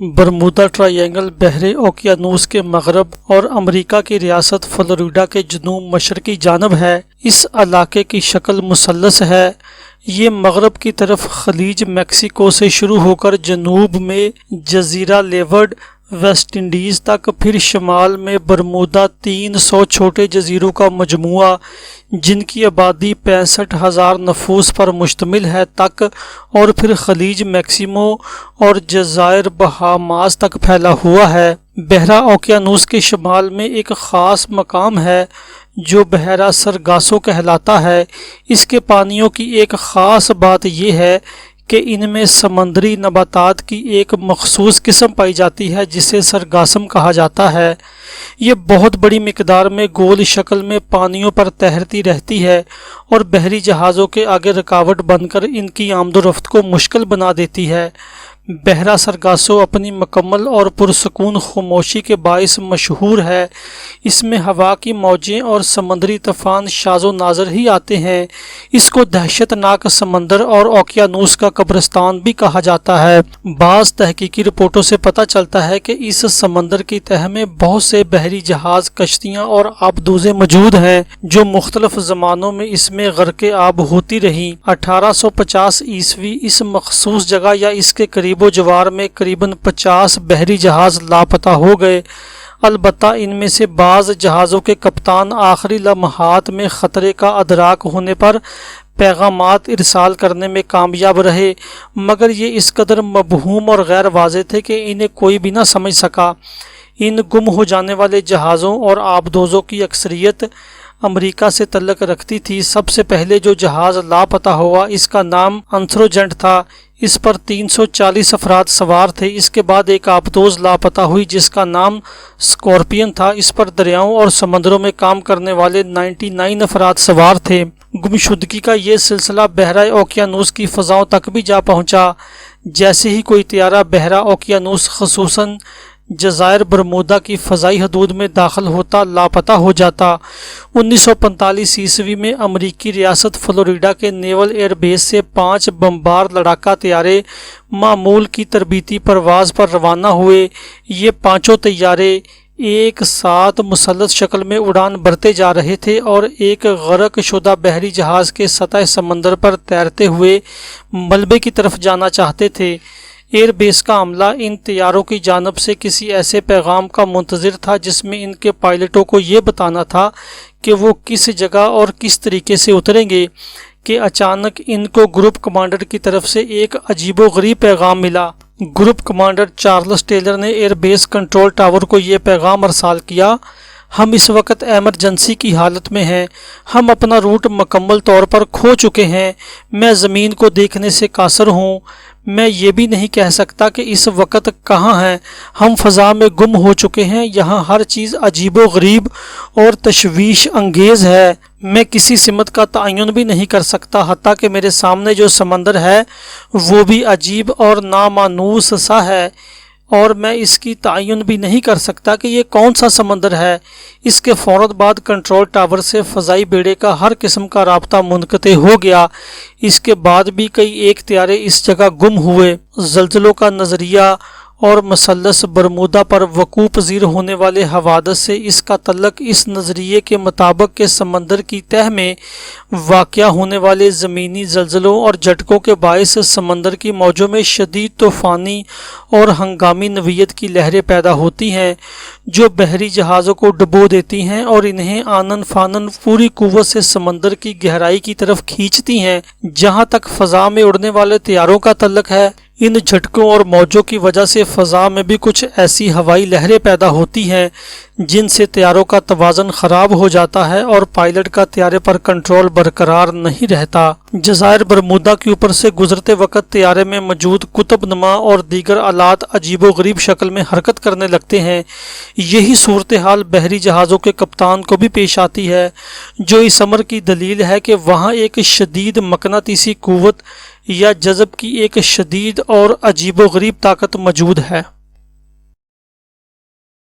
Bermuda triangle بحر اوقیانوس کے مغرب اور امریکہ کی ریاست فلوریڈا کے جنوب مشرقی جانب ہے۔ اس علاقے کی شکل مثلث ہے۔ یہ مغرب کی طرف خلیج میکسیکو سے شروع ہو کر جنوب میں جزیرہ لیورڈ ویسٹ انڈیز تک، پھر شمال میں برمودا 300 چھوٹے جزیروں کا مجموعہ جن کی آبادی 65,000 نفوس پر مشتمل ہے تک، اور پھر خلیج میکسیمو اور جزائر بہاماس تک پھیلا ہوا ہے۔ بحیرہ اوقیانوس کے شمال میں ایک خاص مقام ہے جو بحیرہ سرگاسو کہلاتا ہے۔ اس کے پانیوں کی ایک خاص بات یہ ہے کہ ان میں سمندری نباتات کی ایک مخصوص قسم پائی جاتی ہے جسے سرگاسم کہا جاتا ہے۔ یہ بہت بڑی مقدار میں گول شکل میں پانیوں پر تیرتی رہتی ہے اور بحری جہازوں کے آگے رکاوٹ بن کر ان کی آمد و رفت کو مشکل بنا دیتی ہے۔ بحیرہ سرگاسو اپنی مکمل اور پرسکون خاموشی کے باعث مشہور ہے۔ اس میں ہوا کی موجیں اور سمندری طوفان شاذ و نادر ہی آتے ہیں۔ اس کو دہشت ناک سمندر اور اوقیانوس کا قبرستان بھی کہا جاتا ہے۔ بعض تحقیقی رپورٹوں سے پتہ چلتا ہے کہ اس سمندر کی تہہ میں بہت سے بحری جہاز، کشتیاں اور آبدوزیں موجود ہیں جو مختلف زمانوں میں اس میں غرق آب ہوتی رہیں۔ 1850 عیسوی اس مخصوص جگہ یا اس کے قریب و جوار میں قریباً 50 بحری جہاز لاپتہ ہو گئے۔ البتہ ان میں سے بعض جہازوں کے کپتان آخری لمحات میں خطرے کا ادراک ہونے پر پیغامات ارسال کرنے میں کامیاب رہے، مگر یہ اس قدر مبہوم اور غیر واضح تھے کہ انہیں کوئی بھی نہ سمجھ سکا۔ ان گم ہو جانے والے جہازوں اور آبدوزوں کی اکثریت امریکہ سے تعلق رکھتی تھی۔ سب سے پہلے جو جہاز لاپتہ ہوا اس کا نام انتھروجنٹ تھا۔ اس پر 340 افراد سوار تھے۔ اس کے بعد ایک آبدوز لاپتہ ہوئی جس کا نام اسکارپین تھا۔ اس پر دریاؤں اور سمندروں میں کام کرنے والے 99 افراد سوار تھے۔ گمشدگی کا یہ سلسلہ بحیرہ اوقیانوس کی فضاؤں تک بھی جا پہنچا۔ جیسے ہی کوئی طیارہ بحیرہ اوقیانوس خصوصاً جزائر برمودا کی فضائی حدود میں داخل ہوتا لاپتہ ہو جاتا۔ 1945 عیسوی میں امریکی ریاست فلوریڈا کے نیول ایئر بیس سے 5 بمبار لڑاکا طیارے معمول کی تربیتی پرواز پر روانہ ہوئے۔ یہ پانچوں طیارے ایک ساتھ مثلث شکل میں اڑان بھرتے جا رہے تھے اور ایک غرق شدہ بحری جہاز کے سطح سمندر پر تیرتے ہوئے ملبے کی طرف جانا چاہتے تھے۔ ایئر بیس کا عملہ ان طیاروں کی جانب سے کسی ایسے پیغام کا منتظر تھا جس میں ان کے پائلٹوں کو یہ بتانا تھا کہ وہ کس جگہ اور کس طریقے سے اتریں گے کہ اچانک ان کو گروپ کمانڈر کی طرف سے ایک عجیب و غریب پیغام ملا۔ گروپ کمانڈر چارلس ٹیلر نے ایئر بیس کنٹرول ٹاور کو یہ پیغام ارسال کیا: ہم اس وقت ایمرجنسی کی حالت میں ہیں۔ ہم اپنا روٹ مکمل طور پر کھو چکے ہیں۔ میں زمین کو دیکھنے سے قاصر ہوں۔ میں یہ بھی نہیں کہہ سکتا کہ اس وقت کہاں ہیں۔ ہم فضا میں گم ہو چکے ہیں۔ یہاں ہر چیز عجیب و غریب اور تشویش انگیز ہے۔ میں کسی سمت کا تعین بھی نہیں کر سکتا، حتیٰ کہ میرے سامنے جو سمندر ہے وہ بھی عجیب اور نامانوس سا ہے، اور میں اس کی تعین بھی نہیں کر سکتا کہ یہ کون سا سمندر ہے۔ اس کے فوراً بعد کنٹرول ٹاور سے فضائی بیڑے کا ہر قسم کا رابطہ منقطع ہو گیا۔ اس کے بعد بھی کئی ایک طیارے اس جگہ گم ہوئے۔ زلزلوں کا نظریہ اور مثلث برمودا پر وقوع پذیر ہونے والے حوادث سے اس کا تعلق اس نظریے کے مطابق کہ سمندر کی تہہ میں واقع ہونے والے زمینی زلزلوں اور جھٹکوں کے باعث سمندر کی موجوں میں شدید طوفانی اور ہنگامی نوعیت کی لہریں پیدا ہوتی ہیں جو بحری جہازوں کو ڈبو دیتی ہیں اور انہیں آنن فانن پوری قوت سے سمندر کی گہرائی کی طرف کھینچتی ہیں۔ جہاں تک فضا میں اڑنے والے طیاروں کا تعلق ہے، ان جھٹکوں اور موجوں کی وجہ سے فضا میں بھی کچھ ایسی ہوائی لہریں پیدا ہوتی ہیں جن سے طیاروں کا توازن خراب ہو جاتا ہے اور پائلٹ کا طیارے پر کنٹرول برقرار نہیں رہتا۔ جزائر برمودا کے اوپر سے گزرتے وقت طیارے میں موجود قطب نما اور دیگر آلات عجیب و غریب شکل میں حرکت کرنے لگتے ہیں۔ یہی صورتحال بحری جہازوں کے کپتان کو بھی پیش آتی ہے، جو اس امر کی دلیل ہے کہ وہاں ایک شدید مقناطیسی قوت یا جذب کی ایک شدید اور عجیب و غریب طاقت موجود ہے۔